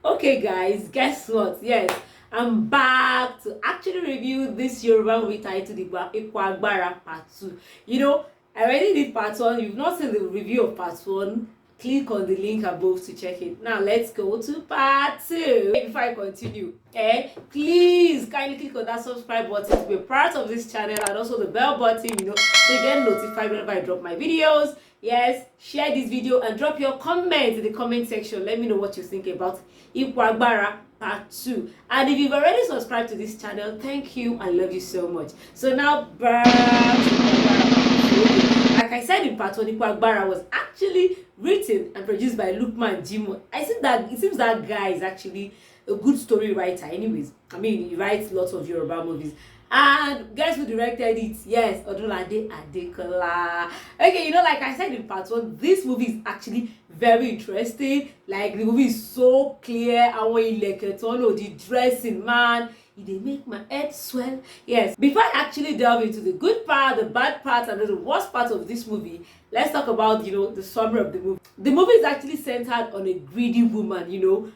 Okay, guys, guess what? Yes, I'm back to actually review this Yoruba movie titled Ipo Agbara Part 2. I already did Part 1. You've not seen the review of Part 1. Click on the link above to check it. Now, let's go to Part 2. Before I continue, please kindly click on that subscribe button to be part of this channel, and also the bell button, so you get notified whenever I drop my videos. Yes, share this video and drop your comments in the comment section. Let me know what you think about Ipo Agbara Part 2. And if you've already subscribed to this channel, thank you. I love you so much. So now back to Ipo Agbara Part 2. Like I said in Part 1, Ipo Agbara was actually written and produced by Luqman Jimoh. It seems that guy is actually a good story writer anyways. I mean, he writes lots of Yoruba movies. And guess who directed it? Yes, Odunlade Adekola. Okay, like I said in Part 1, this movie is actually very interesting. Like, the movie is so clear. The dressing, man, they make my head swell. Yes, before I actually delve into the good part, the bad part, and the worst part of this movie, let's talk about the summary of the movie. The movie is actually centered on a greedy woman.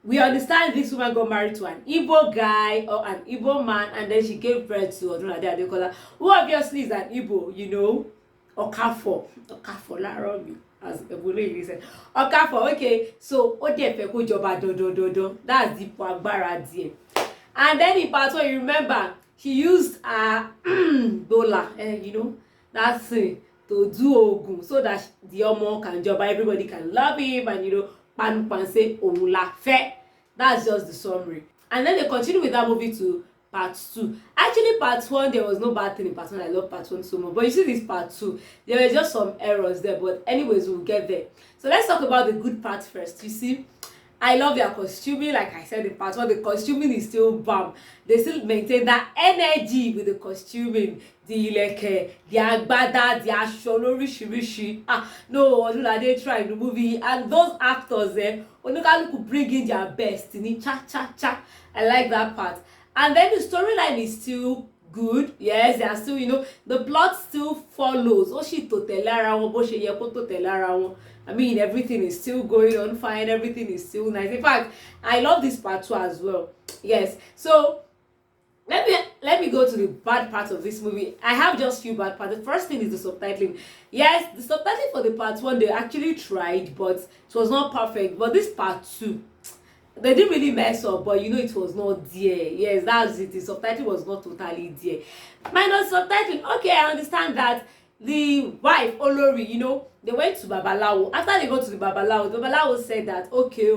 We understand this woman got married to an Igbo guy or an Igbo man, and then she gave birth to Odunlade Adekola, who obviously is an Igbo, Okafo láàárọ̀ mi, as Ebun Oloyede said. Okafo, okay, so ó dẹ̀ fẹ́ kó jọba dandan. That's the Ipo Agbara there. And then in Part 1, you remember, she used her dollar, that thing to do Ogun, so that the Omo can jọba, everybody can love him, and pan say òun la fẹ́. That's just the summary. And then they continue with that movie to Part 2. Actually, Part 1, there was no bad thing in Part 1. I love Part 1 so much. But you see this Part 2, there were just some errors there. But anyways, we'll get there. So let's talk about the good part first. You see, I love their costuming. Like I said in Part 1, the costuming is still bomb. They still maintain that energy with the costuming. The agbada, the aṣọ lóríṣiríṣi. No, Odunlade tried the movie, and those actors oníkálùkù bring in their best. Cha. I like that part. And then the storyline is still good. Yes, they are still, the plot still follows. Ó sì tò tẹ̀lé ara wọn bó ṣe yẹ kó tò tẹ̀lé ara wọn. I mean, everything is still going on fine. Everything is still nice. In fact, I love this Part 2 as well. Yes. So let me go to the bad part of this movie. I have just few bad parts. The first thing is the subtitling. Yes, the subtitling for the Part 1, they actually tried, but it was not perfect. But this Part 2, they didn't really mess up, but it was not there. Yes, that's it. The subtitle was not totally there. Minus subtitling. Okay, I understand that the wife Olori, they went to Babalawo. After they got to the Babalawo said that, okay,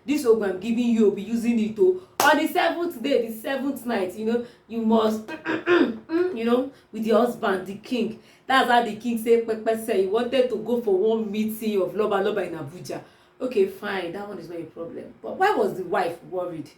this Ogun I'm giving you, will be using it on the 7th day, the 7th night, you must with your husband, the king. That's how the king said he wanted to go for one meeting of Loba in Abuja. Okay, fine, that one is not a problem. But why was the wife worried?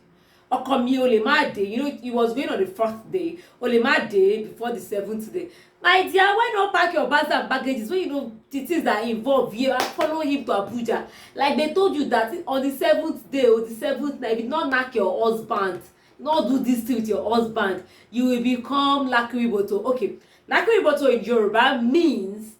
Ọkọ mi ò lè má dé, it was going on the 4th day. Ó lè má dé before the 7th day. My dear, why not pack your bags and baggages when the things that involve here and follow him to Abuja? Like they told you that on the 7th day or the 7th night, if you not knack your husband, not do this thing with your husband, you will become Lakiriboto. Okay, Lakiriboto in Yoruba means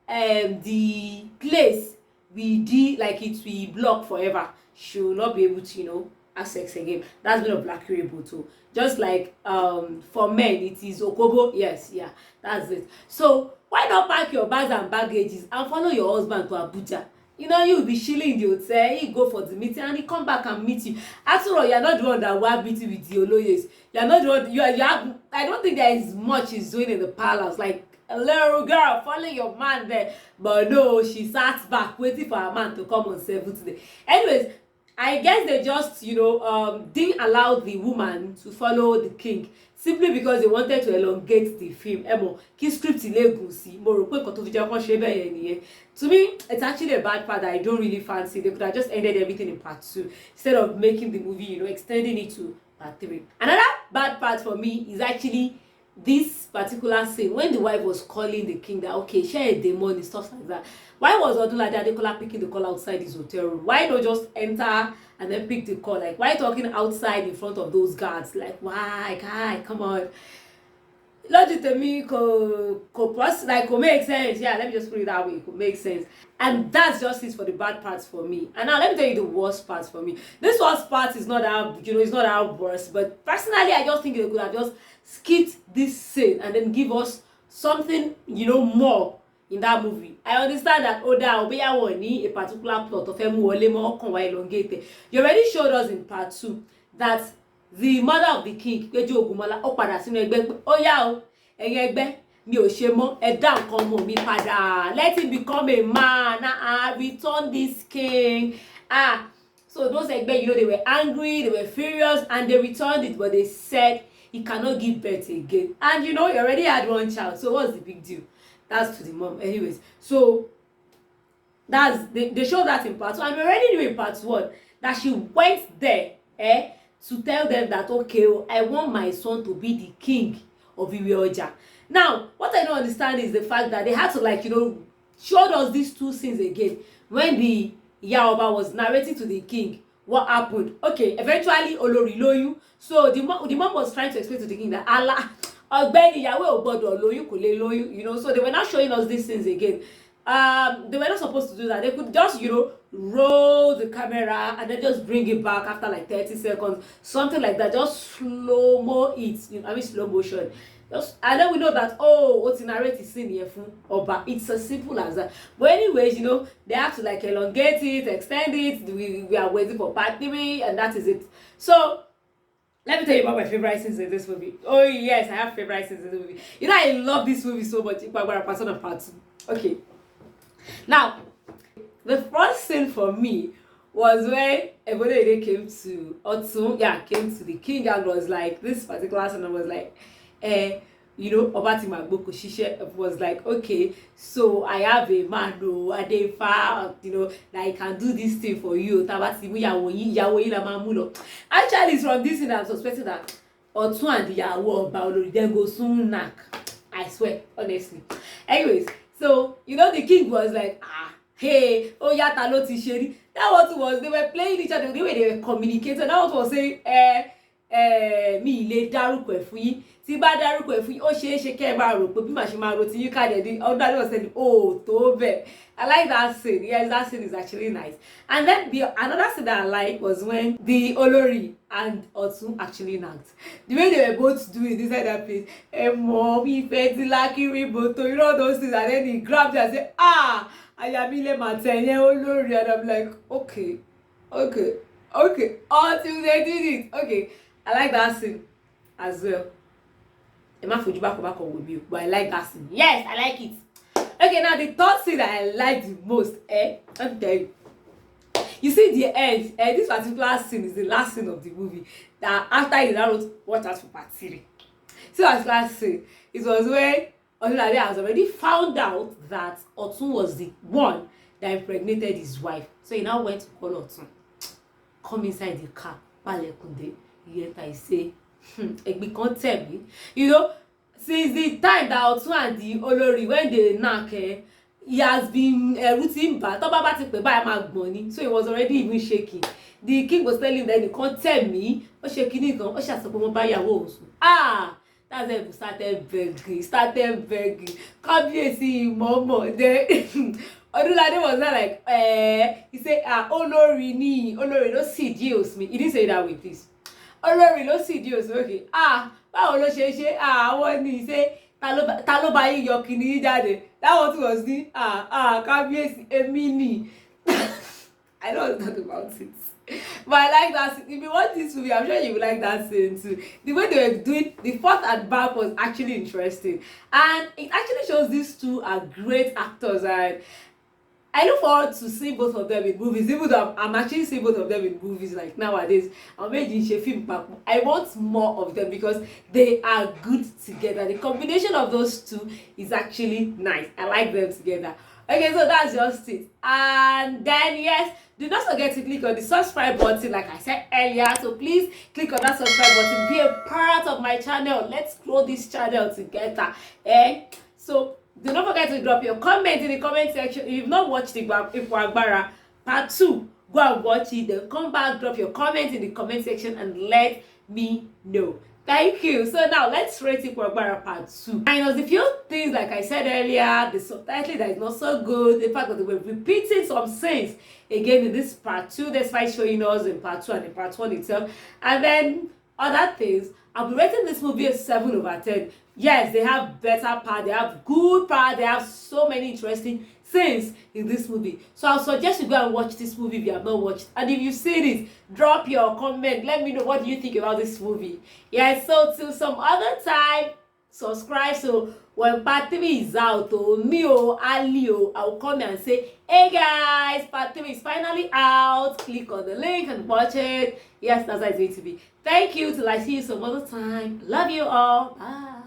the place like it will block forever. She will not be able to, have sex again. That's been a Lakiriboto. Just like for men it is Okobo. Yes, yeah, that's it. So why not pack your bags and baggages and follow your husband to Abuja? You will be chilling in the hotel, he go for the meeting and he come back and meet you. After all, you're not the one that will meet you with the Oloyes. You're not the one. You have. I don't think there is much he's doing in the palace. Like, little girl, follow your man there. But no, she sat back waiting for her man to come on 7th day. Anyways, I guess they just, didn't allow the woman to follow the king simply because they wanted to elongate the film. Key script ilégùn sí, mo rò pé nǹkan tó fi jẹ́ kó ṣe bẹ́ẹ̀ yẹn nìyẹn. To me, it's actually a bad part that I don't really fancy. They could have just ended everything in Part 2 instead of making the movie, extending it to Part 3. Another bad part for me is actually this particular scene when the wife was calling the king that, okay, share the money, stuff like that. Why was Odunlade Adekola picking the call outside his hotel room? Why not just enter and then pick the call? Like, why talking outside in front of those guards? Like, why, guy, come on. logic to me could make sense. Yeah, let me just put it that way. It could make sense. And that's just it for the bad parts for me. And now let me tell you the worst parts for me. This worst part is not that, it's not that worst. But personally, I just think they could have just skipped this scene and then give us something, more in that movie. I understand that Oda Obeyawo ní a particular plot of Emu Olemo Okanwa elongated. You already showed us in part 2 that the mother of the king, Peju Ogunmola, ó padà sínú ẹgbẹ́ pé ó yá o, ẹ̀yin ẹgbẹ́ mi ò ṣe mọ́, ẹ dá nǹkan ọmọ mi padà. Let him become a man. Return this king. So those ẹgbẹ́, they were angry, they were furious, and they returned it, but they said he cannot give birth again. And he already had one child, so what's the big deal? That's to the mom. Anyways, so they showed that in part 2, and we already knew in part 1 that she went there, to tell them that, okay, I want my son to be the king of Iwe. Now, what I don't understand is the fact that they had to, show us these two scenes again. When the Yoruba was narrating to the king what happened. Okay, eventually Olori loyun. So the mom was trying to explain to the king that Allah, ọ̀gbẹ́ni ìyàwó ò gbọ́dọ̀ lóyún, kò lè lóyún, so they were not showing us these things again. They were not supposed to do that. They could just, roll the camera and then just bring it back after like 30 seconds, something like that. Just slow-mo it, slow motion. And then we know that, what's in narrative scene here from Oba. It's as simple as that. But anyways, they have to elongate it, extend it. We are waiting for part 3, and that is it. So let me tell you about my favorite scenes in this movie. Oh yes, I have favorite scenes in the movie. I love this movie so much. Ipo Agbara Part 1 and Part 2. Okay. Now, the first scene for me was when Ebun Oloyede came to Otun, came to the king, and was like, this particular scene was like, Obati Magboko Shishe was like, okay, so I have a man, Adefa, that I can do this thing for you. Tabati Yawo la mamulo. Actually, it's from this thing I'm suspecting that Otun and the Yawo Baolori, they go soon knack. I swear, honestly. Anyways, so the king was like, hey, ta lo ti ṣe rí. That what was, they were playing each other, the way they were communicating. That what was saying, mi lè dárúkọ ẹ̀ fún yín. Tí bá dárúkọ ẹ̀ fún yín, ó ṣeé ṣe kẹ́ ẹ máa rò pé bí màá ṣe máa ro ti yín káàdì ẹ̀dín. Odunlade was saying, tó bẹ́ẹ̀. I like that scene. Yes, that scene is actually nice. And then another scene that I like was when the Olori and Otun actually nagged. The way they were both doing inside that place. Mommy, Feti, Lucky, Riboto, those things. And then he grabbed her and said, Ayamile Matenye Olori. And I'm like, okay. Until they did it. Okay. I like that scene as well. Emma Fujiba with you, but I like that scene. Yes, I like it. Okay, now the third scene that I like the most, let me tell you. You see the end, this particular scene is the last scene of the movie. That after he wrote, watch out for part 3. So as last scene, it was when Odunlade has already found out that Otun was the one that impregnated his wife. So he now went to call Otun. Come inside the car. Palekunde. Yet I say, Egbe kan tell me. Since the time that Otun and the Olori, when they knock, he has been rooting back. So he was already even shaking. The king was telling him that he can't tell me. That's when he started begging. Kabiyesi Momo. Odunlade was not like, he said, Olori ni, Olori no seduce me. He didn't say it that way, please. Olori no seduce me, okay. Báwo ló ṣe ṣe, wọ́n ní ṣe, ta ló bá yín yọ kíní jáde. That was the, Kabiyesi, èmi ni. I don't want to talk about it. But I like that scene. If you watch this movie, I'm sure you will like that scene too. The way they were doing the front and back was actually interesting. And it actually shows these two are great actors, and I look forward to seeing both of them in movies, even though I'm actually seeing both of them in movies like nowadays. I want more of them because they are good together. The combination of those two is actually nice. I like them together. Okay, so that's just it. And then, yes, do not forget to click on the subscribe button like I said earlier. So please click on that subscribe button. Be a part of my channel. Let's grow this channel together. So do not forget to drop your comment in the comment section. If you've not watched Ipo Agbara Part 2, go and watch it. Then come back, drop your comment in the comment section and let me know. Thank you. So now let's rate Ipo Agbara part 2. Minus a few things like I said earlier, the subtitle that is not so good, the fact that they were repeating some scenes again in this part 2, despite showing us in part 2 and in part 1 itself. And then other things, I'll be rating this movie a 7/10. Yes, they have better part, they have good part, they have so many interesting scenes in this movie. So I'll suggest you go and watch this movie if you have not watched. And if you've seen it, drop your comment. Let me know what do you think about this movie. Yeah, so till some other time, subscribe so when part 3 is out, I'll come and say, hey guys, part 3 is finally out. Click on the link and watch it. Yes, that's how it's going to be. Thank you. Till I see you some other time. Love you all. Bye.